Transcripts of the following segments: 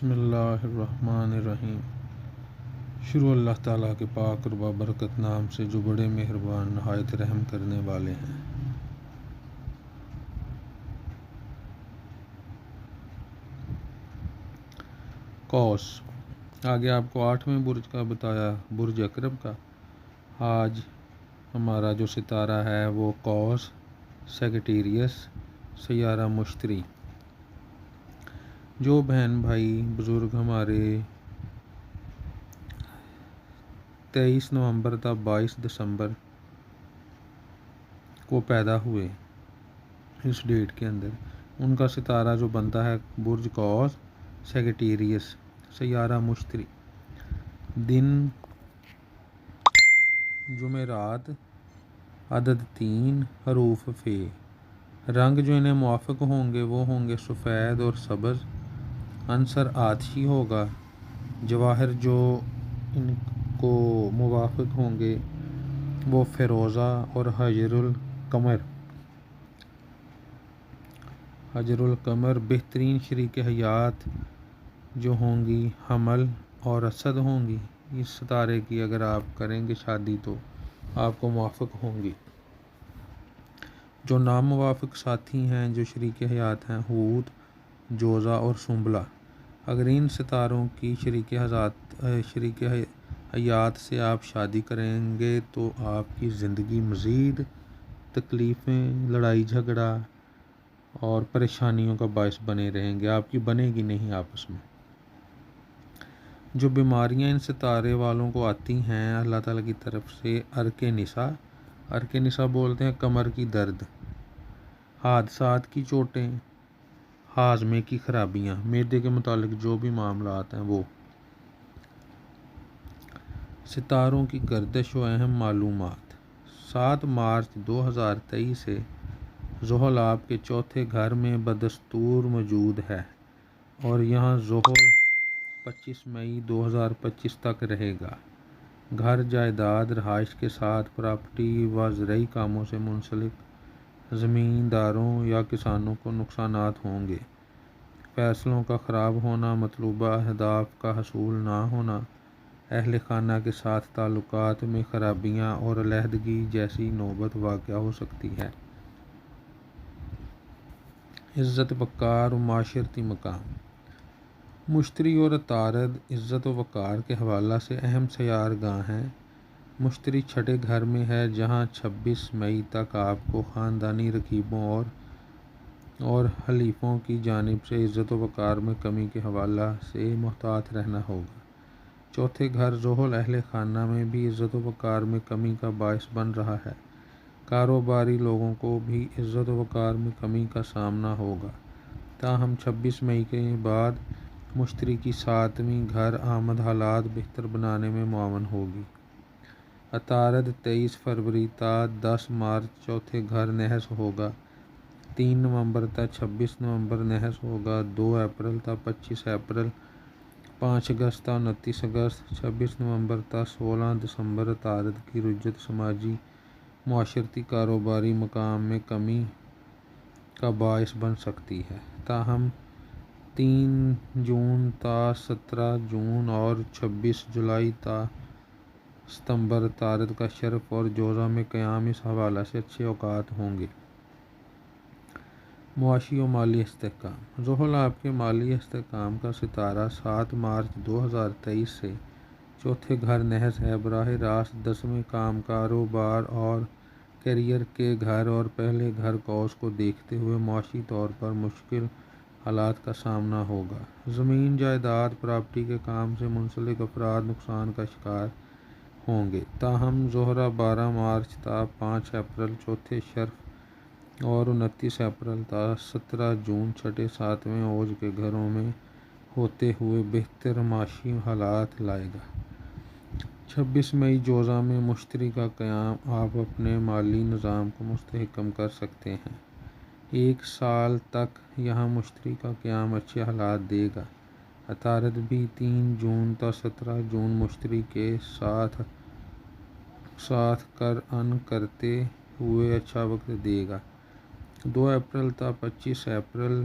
بسم اللہ الرحمن الرحیم۔ شروع اللہ تعالیٰ کے پاک اور بابرکت نام سے جو بڑے مہربان نہایت رحم کرنے والے ہیں۔ قوس، آگے آپ کو 8ویں برج کا بتایا، برج عقرب کا۔ آج ہمارا جو ستارہ ہے وہ قوس سیگیٹیریس سیارہ مشتری۔ جو بہن بھائی بزرگ ہمارے 23 نومبر تا 22 دسمبر کو پیدا ہوئے اس ڈیٹ کے اندر، ان کا ستارہ جو بنتا ہے برج قوس سیگیٹیریس سیارہ مشتری۔ دن جمعرات، عدد 3، حروف فے۔ رنگ جو انہیں موافق ہوں گے وہ ہوں گے سفید اور سبز۔ عنصر آتشی ہوگا۔ جواہر جو ان کو موافق ہوں گے وہ فیروزہ اور حجر القمر۔ بہترین شریک حیات جو ہوں گی حمل اور اسد ہوں گی۔ اس ستارے کی اگر آپ کریں گے شادی تو آپ کو موافق ہوں گی۔ جو ناموافق ساتھی ہیں جو شریک حیات ہیں حوت، جوزا اور سنبلہ۔ اگر ان ستاروں کی شریک حیات سے آپ شادی کریں گے تو آپ کی زندگی مزید تکلیفیں، لڑائی جھگڑا اور پریشانیوں کا باعث بنے رہیں گے، آپ کی بنے گی نہیں آپس میں۔ جو بیماریاں ان ستارے والوں کو آتی ہیں اللہ تعالیٰ کی طرف سے، ارک نسا بولتے ہیں کمر کی درد، حادثات کی چوٹیں، ہاضمے کی خرابیاں، معدے کے متعلق جو بھی معاملات ہیں وہ۔ ستاروں کی گردش و اہم معلومات۔ 7 مارچ 2023 سے زحل آپ کے چوتھے گھر میں بدستور موجود ہے اور یہاں زحل 25 مئی 2025 تک رہے گا۔ گھر، جائیداد، رہائش کے ساتھ پراپرٹی و زرعی کاموں سے منسلک زمینداروں یا کسانوں کو نقصانات ہوں گے۔ فیصلوں کا خراب ہونا، مطلوبہ اہداف کا حصول نہ ہونا، اہل خانہ کے ساتھ تعلقات میں خرابیاں اور علیحدگی جیسی نوبت واقع ہو سکتی ہے۔ عزت، وقار و معاشرتی مقام۔ مشتری اور عطارد عزت و وقار کے حوالہ سے اہم سیارگاہ ہیں۔ مشتری چھٹے گھر میں ہے جہاں 26 مئی تک آپ کو خاندانی رقیبوں اور حلیفوں کی جانب سے عزت و وقار میں کمی کے حوالہ سے محتاط رہنا ہوگا۔ چوتھے گھر زحل اہل خانہ میں بھی عزت و وقار میں کمی کا باعث بن رہا ہے۔ کاروباری لوگوں کو بھی عزت و وقار میں کمی کا سامنا ہوگا، تاہم 26 مئی کے بعد مشتری کی 7ویں گھر آمد حالات بہتر بنانے میں معاون ہوگی۔ عطارد 23 فروری تا 10 مارچ چوتھے گھر نحس ہوگا، 3 نومبر تا 26 نومبر نحس ہوگا، 2 اپریل تا 25 اپریل، 5 اگست تا 29 اگست، 26 نومبر تا 16 دسمبر عطارد کی رجت سماجی، معاشرتی، کاروباری مقام میں کمی کا باعث بن سکتی ہے، تاہم 3 جون تا 17 جون اور 26 جولائی تا ستمبر عطارد کا شرف اور جوزہ میں قیام اس حوالہ سے اچھے اوقات ہوں گے۔ معاشی و مالی استحکام۔ زحل آپ کے مالی استحکام کا ستارہ 7 مارچ 2023 سے چوتھے گھر نحس ہے۔ براہ راست 10ویں کام، کاروبار اور کیریئر کے گھر اور پہلے گھر قوس کو دیکھتے ہوئے معاشی طور پر مشکل حالات کا سامنا ہوگا۔ زمین، جائیداد، پراپرٹی کے کام سے منسلک افراد نقصان کا شکار ہوں گے، تاہم زہرہ 12 مارچ تا 5 اپریل چوتھے شرف اور 29 اپریل تا 17 جون چھٹے 7ویں اوج کے گھروں میں ہوتے ہوئے بہتر معاشی حالات لائے گا۔ 26 مئی جوزہ میں مشتری کا قیام آپ اپنے مالی نظام کو مستحکم کر سکتے ہیں۔ 1 سال تک یہاں مشتری کا قیام اچھے حالات دے گا۔ عطارد بھی 3 جون تا 17 جون مشتری کے ساتھ کرتے ہوئے اچھا وقت دے گا۔ 2 اپریل تا 25 اپریل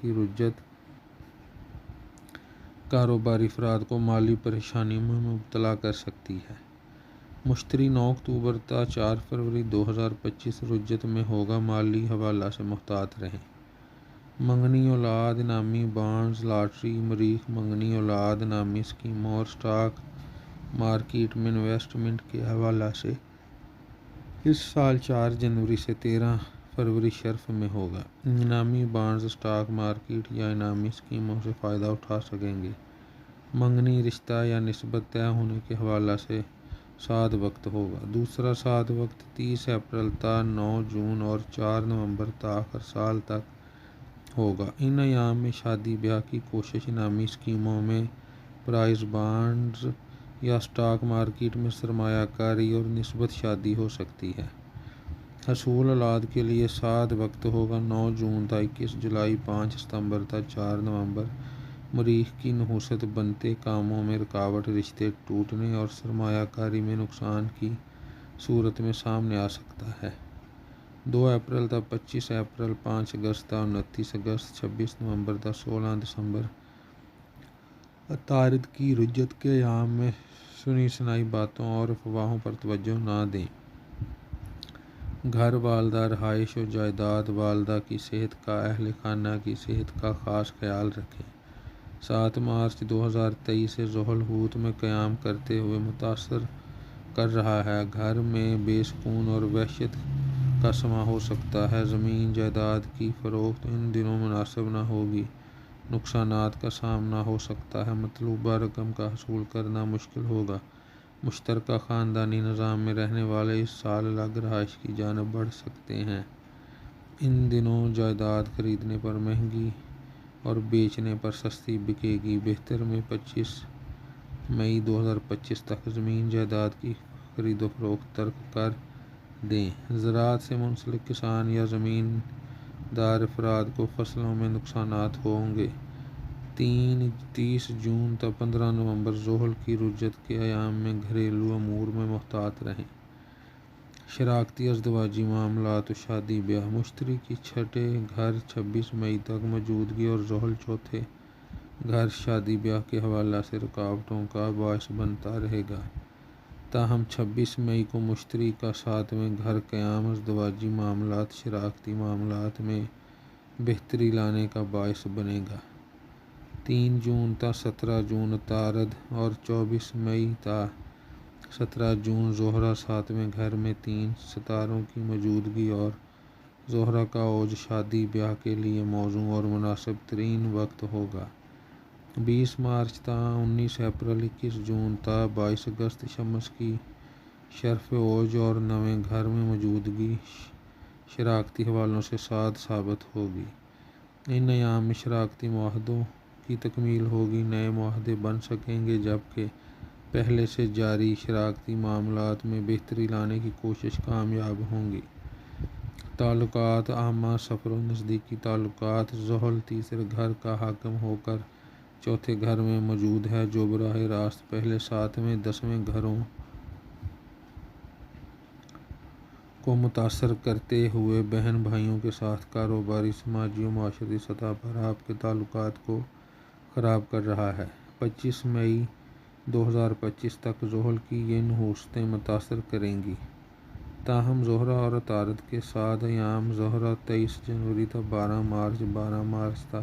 کی رجت کاروباری افراد کو مالی پریشانیوں میں مبتلا کر سکتی ہے۔ مشتری 9 اکتوبر تا 4 فروری 2025 رجت میں ہوگا، مالی حوالہ سے محتاط رہیں۔ منگنی اولاد انعامی بانڈز، لاٹری، مریخ منگنی اولاد انعامی اسکیموں اور اسٹاک مارکیٹ میں انویسٹمنٹ کے حوالہ سے اس سال 4 جنوری سے 13 فروری شرف میں ہوگا۔ انعامی بانڈز اسٹاک مارکیٹ یا انعامی اسکیموں سے فائدہ اٹھا سکیں گے۔ منگنی رشتہ یا نسبت طے ہونے کے حوالہ سے ساد وقت ہوگا۔ دوسرا ساد وقت 30 اپریل تا 9 جون اور 4 نومبر تا آخر سال تک ہوگا۔ ان ایام میں شادی بیاہ کی کوشش، انعامی اسکیموں میں پرائز بانڈز یا اسٹاک مارکیٹ میں سرمایہ کاری اور نسبت شادی ہو سکتی ہے۔ حصول اولاد کے لیے ساد وقت ہوگا 9 جون تا 21 جولائی، 5 ستمبر تا 4 نومبر۔ مریخ کی نحوست بنتے کاموں میں رکاوٹ، رشتے ٹوٹنے اور سرمایہ کاری میں نقصان کی صورت میں سامنے آ سکتا ہے۔ 2 اپریل تا 25 اپریل، 5 اگست تا 29 اگست، 26 نومبر تا 16 دسمبر عطارد کی رجت کے ایام میں سنی سنائی باتوں اور افواہوں پر توجہ نہ دیں۔ گھر، والدہ، رہائش و جائیداد، والدہ کی صحت کا، اہل خانہ کی صحت کا خاص خیال رکھیں۔ 7 مارچ 2023 سے زحل حوت میں قیام کرتے ہوئے متاثر کر رہا ہے۔ گھر میں بے سکون اور وحشت کا سماں ہو سکتا ہے۔ زمین جائیداد کی فروخت ان دنوں مناسب نہ ہوگی۔ نقصانات کا سامنا ہو سکتا ہے۔ مطلوبہ رقم کا حصول کرنا مشکل ہوگا۔ مشترکہ خاندانی نظام میں رہنے والے اس سال الگ رہائش کی جانب بڑھ سکتے ہیں۔ ان دنوں جائیداد خریدنے پر مہنگی اور بیچنے پر سستی بکے گی۔ بہتر میں 25 مئی 2025 تک زمین جائیداد کی خرید و فروخت ترک کر دیں۔ زراعت سے منسلک کسان یا زمین دار افراد کو فصلوں میں نقصانات ہوں گے۔ 30 جون تا 15 نومبر زحل کی رجت کے ایام میں گھریلو امور میں محتاط رہیں۔ شراکتی ازدواجی معاملات و شادی بیاہ، مشتری کی چھٹے گھر 26 مئی تک موجودگی اور زحل چوتھے گھر شادی بیاہ کے حوالہ سے رکاوٹوں کا باعث بنتا رہے گا۔ تاہم 26 مئی کو مشتری کا 7ویں گھر قیام ازدواجی معاملات، شراکتی معاملات میں بہتری لانے کا باعث بنے گا۔ 3 جون تا 17 جون عطارد اور 24 مئی تا 17 جون زہرہ 7ویں گھر میں 3 ستاروں کی موجودگی اور زہرہ کا اوج شادی بیاہ کے لیے موزوں اور مناسب ترین وقت ہوگا۔ 20 مارچ تا 19 اپریل، 21 جون تا 22 اگست شمس کی شرف اوج اور 9ویں گھر میں موجودگی شراکتی حوالوں سے ساد ثابت ہوگی۔ ان ایام میں شراکتی معاہدوں کی تکمیل ہوگی، نئے معاہدے بن سکیں گے، جبکہ پہلے سے جاری شراکتی معاملات میں بہتری لانے کی کوشش کامیاب ہوں گی۔ تعلقات عامہ، سفر و نزدیکی تعلقات، زحل تیسرے گھر کا حاکم ہو کر چوتھے گھر میں موجود ہے، جو براہ راست پہلے 7ویں 10ویں گھروں کو متاثر کرتے ہوئے بہن بھائیوں کے ساتھ کاروباری، سماجی و معاشرتی سطح پر آپ کے تعلقات کو خراب کر رہا ہے۔ 25 مئی 2025 تک زحل کی یہ نحوستیں متاثر کریں گی۔ تاہم زہرہ اور عطارد کے ساد ایام، زہرہ 23 جنوری تا 12 مارچ، 12 مارچ تا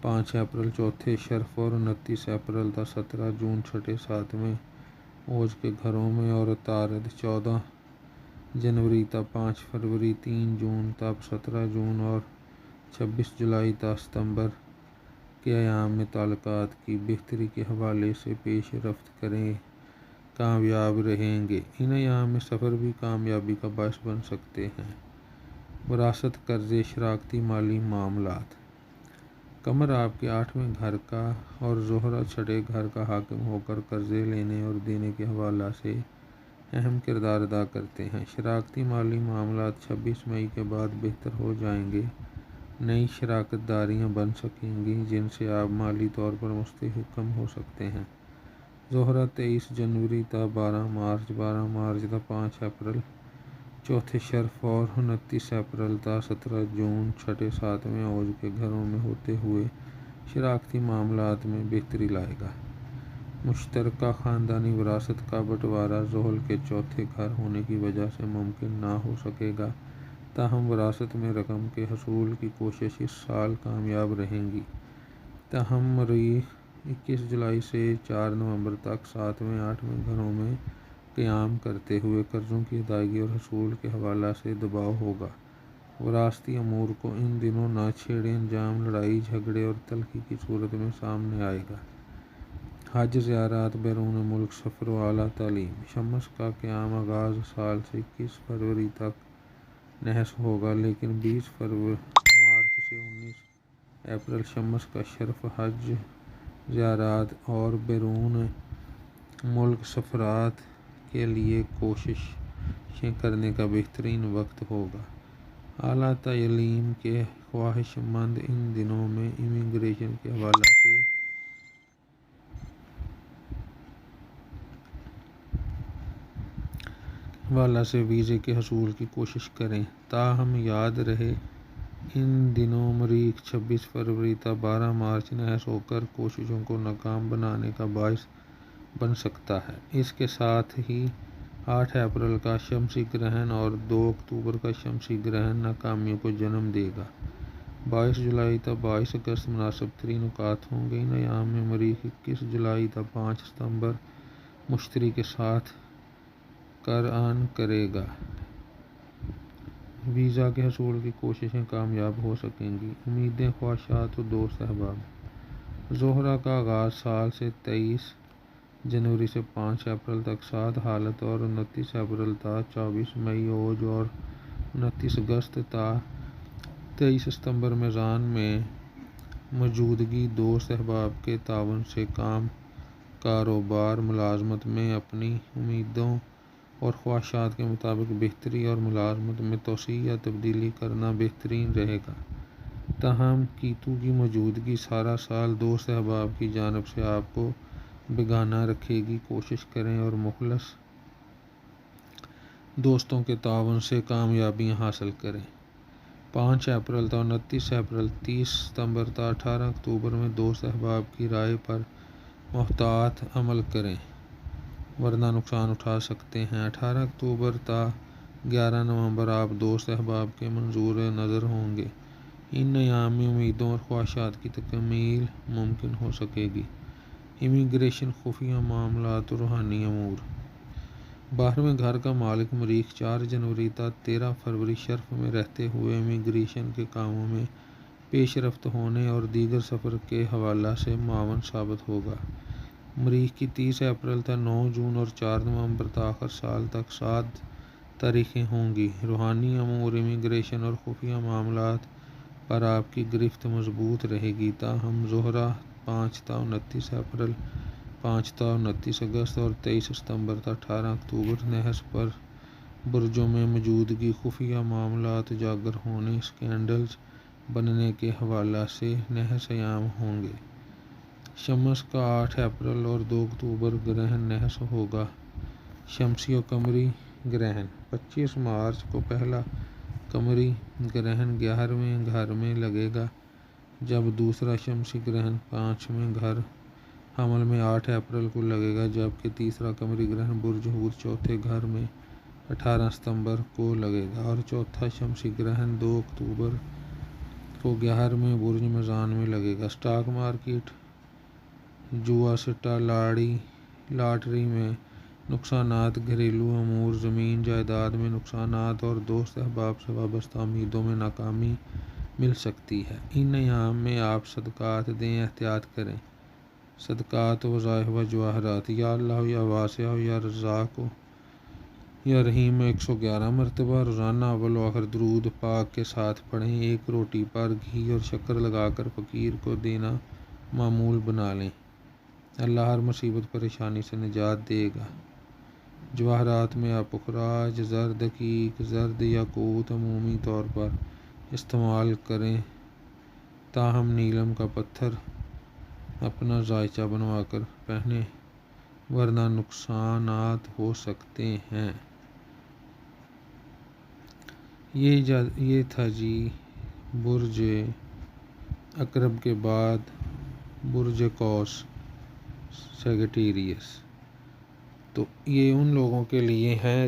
5 اپریل چوتھے شرف اور 29 اپریل تا 17 جون چھٹے 7ویں اوج کے گھروں میں، اور عطارد 14 جنوری تا 5 فروری، 3 جون تا 17 جون اور 26 جولائی تا ستمبر کے ایام میں تعلقات کی بہتری کے حوالے سے پیش رفت کریں کامیاب رہیں گے۔ ان ایام میں سفر بھی کامیابی کا باعث بن سکتے ہیں۔ وراثت، قرضے، شراکتی مالی معاملات، قمر آپ کے 8ویں گھر کا اور زہرہ چھٹے گھر کا حاکم ہو کر قرضے لینے اور دینے کے حوالہ سے اہم کردار ادا کرتے ہیں۔ شراکتی مالی معاملات 26 مئی کے بعد بہتر ہو جائیں گے۔ نئی شراکت داریاں بن سکیں گی جن سے آپ مالی طور پر مستحکم ہو سکتے ہیں۔ زہرہ 23 جنوری تا 12 مارچ، 12 مارچ تا 5 اپریل، چوتھے شرف اور 29 اپریل تا 17 جون چھٹے ساتویں اوج کے گھروں میں ہوتے ہوئے شراکتی معاملات میں بہتری لائے گا۔ مشترکہ خاندانی وراثت کا بٹوارا زحل کے چوتھے گھر ہونے کی وجہ سے ممکن نہ ہو سکے گا، تاہم وراثت میں رقم کے حصول کی کوشش اس سال کامیاب رہے گی۔ تاہم مریخ 21 جولائی سے 4 نومبر تک 7ویں 8ویں گھروں میں قیام کرتے ہوئے قرضوں کی ادائیگی اور حصول کے حوالہ سے دباؤ ہوگا۔ وراثتی امور کو ان دنوں نہ چھیڑیں، انجام لڑائی جھگڑے اور تلخی کی صورت میں سامنے آئے گا۔ حج، زیارات، بیرون ملک سفر و اعلیٰ تعلیم۔ شمس کا قیام آغاز سال سے 21 فروری تک نحس ہوگا، لیکن 20 مارچ سے 19 اپریل شمس کا شرف حج، زیارات اور بیرون ملک سفرات کے لیے کوششیں کرنے کا بہترین وقت ہوگا۔ اعلیٰ تعلیم کے خواہش مند ان دنوں میں امیگریشن کے حوالہ سے ویزے کے حصول کی کوشش کریں۔ تاہم یاد رہے ان دنوں مریخ 26 فروری تا 12 مارچ نحس ہوکر کوششوں کو ناکام بنانے کا باعث بن سکتا ہے۔ اس کے ساتھ ہی 8 اپریل کا شمسی گرہن اور 2 اکتوبر کا شمسی گرہن ناکامیوں کو جنم دے گا۔ 22 جولائی تا 22 اگست مناسب ترین اوقات ہوں گے۔ ان ایام میں مریخ 21 جولائی تا 5 ستمبر مشتری کے ساتھ قرآن کرے گا۔ ویزا کے حصول کی کوششیں کامیاب ہو سکیں گی۔ امیدیں، خواہشات و دوست احباب۔ زہرہ کا آغاز سال سے 23 جنوری سے 5 اپریل تک سعد حالت اور 29 اپریل تا 24 مئی اوج اور 29 اگست تا 23 ستمبر میزان میں موجودگی۔ دوست احباب کے تعاون سے کام، کاروبار، ملازمت میں اپنی امیدوں اور خواہشات کے مطابق بہتری اور ملازمت میں توسیع یا تبدیلی کرنا بہترین رہے گا۔ تاہم کیتو کی موجودگی سارا سال دوست احباب کی جانب سے آپ کو بیگانہ رکھے گی۔ کوشش کریں اور مخلص دوستوں کے تعاون سے کامیابیاں حاصل کریں۔ 5 اپریل تا 29 اپریل 30 ستمبر تا 18 اکتوبر میں دوست احباب کی رائے پر محتاط عمل کریں، ورنہ نقصان اٹھا سکتے ہیں۔ 18 اکتوبر تا 11 نومبر آپ دوست احباب کے منظور نظر ہوں گے۔ ان ایام میں امیدوں اور خواہشات کی تکمیل ممکن ہو سکے گی۔ امیگریشن، خفیہ معاملات و روحانی امور۔ 12ویں گھر کا مالک مریخ 4 جنوری تا 13 فروری شرف میں رہتے ہوئے امیگریشن کے کاموں میں پیش رفت ہونے اور دیگر سفر کے حوالہ سے معاون ثابت ہوگا۔ مریخ کی 30 اپریل تا 9 جون اور 4 نومبر تا آخر سال تک سعد تاریخیں ہوں گی۔ روحانی امور، امیگریشن اور خفیہ معاملات پر آپ کی گرفت مضبوط رہے گی۔ تاہم زہرہ 5 تا 29 اپریل، 5 تا 29 اگست اور 23 ستمبر تا 18 اکتوبر نحس پر برجوں میں موجودگی خفیہ معاملات اجاگر ہونے، اسکینڈلز بننے کے حوالہ سے نحس ایام ہوں گے۔ شمس کا 8 اپریل اور 2 اکتوبر گرہن نحس ہوگا۔ شمسی و قمری گرہن۔ 25 مارچ کو پہلا قمری گرہن 11ویں گھر میں لگے گا، جب دوسرا شمسی گرہن 5ویں گھر حمل میں 8 اپریل کو لگے گا، جبکہ تیسرا قمری گرہن برج حوت چوتھے گھر میں 18 ستمبر کو لگے گا، اور چوتھا شمسی گرہن 2 اکتوبر کو 11ویں برج میزان میں لگے گا۔ اسٹاک مارکیٹ، جوا سٹہ، لاٹری میں نقصانات، گھریلو امور، زمین جائیداد میں نقصانات اور دوست احباب سے وابستہ امیدوں میں ناکامی مل سکتی ہے۔ ان ایام میں آپ صدقات دیں، احتیاط کریں۔ صدقات، وظائف و جواہرات۔ یا اللہ ہو، یا واسع ہو، یا رزاق ہو، یا رحیم 111 مرتبہ روزانہ اول و آخر درود پاک کے ساتھ پڑھیں۔ ایک روٹی پر گھی اور شکر لگا کر فقیر کو دینا معمول بنا لیں۔ اللہ ہر مصیبت پریشانی سے نجات دے گا۔ جواہرات میں آپ پخراج، زر دقیق، زرد یاقوت عمومی طور پر استعمال کریں، تاہم نیلم کا پتھر اپنا زائچہ بنوا کر پہنیں، ورنہ نقصانات ہو سکتے ہیں۔ یہ تھا جی برج عقرب کے بعد برج قوس سیگیٹیریس۔ تو یہ ان لوگوں کے لیے ہیں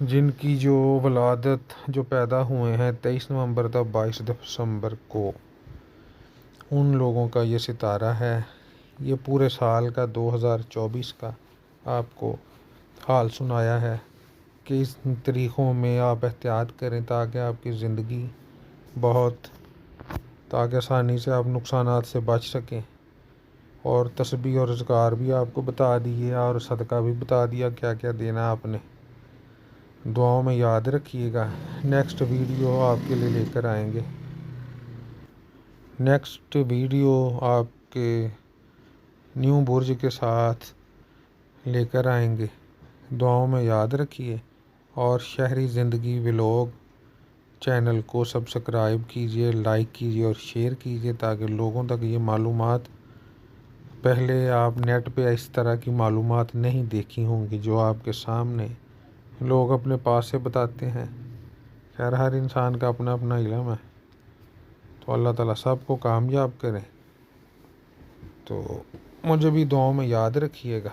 جن کی جو ولادت جو پیدا ہوئے ہیں 23 نومبر تا 22 دسمبر کو، ان لوگوں کا یہ ستارہ ہے۔ یہ پورے سال کا 2024 کا آپ کو حال سنایا ہے کہ اس طریقوں میں آپ احتیاط کریں تاکہ آپ کی زندگی تاکہ آسانی سے آپ نقصانات سے بچ سکیں، اور تسبیح اور اذکار بھی آپ کو بتا دیے اور صدقہ بھی بتا دیا کیا کیا دینا آپ نے۔ دعاؤں میں یاد رکھیے گا۔ نیکسٹ ویڈیو آپ کے لیے لے کر آئیں گے، نیکسٹ ویڈیو آپ کے نیو برج کے ساتھ لے کر آئیں گے۔ دعاؤں میں یاد رکھیے، اور شہری زندگی ولاگ چینل کو سبسکرائب کیجیے، لائک کیجیے اور شیئر کیجیے تاکہ لوگوں تک یہ معلومات، پہلے آپ نیٹ پہ اس طرح کی معلومات نہیں دیکھی ہوں گی جو آپ کے سامنے لوگ اپنے پاس سے بتاتے ہیں۔ خیر، ہر انسان کا اپنا اپنا علم ہے، تو اللہ تعالیٰ سب کو کامیاب کرے۔ تو مجھے بھی دعاؤں میں یاد رکھیے گا۔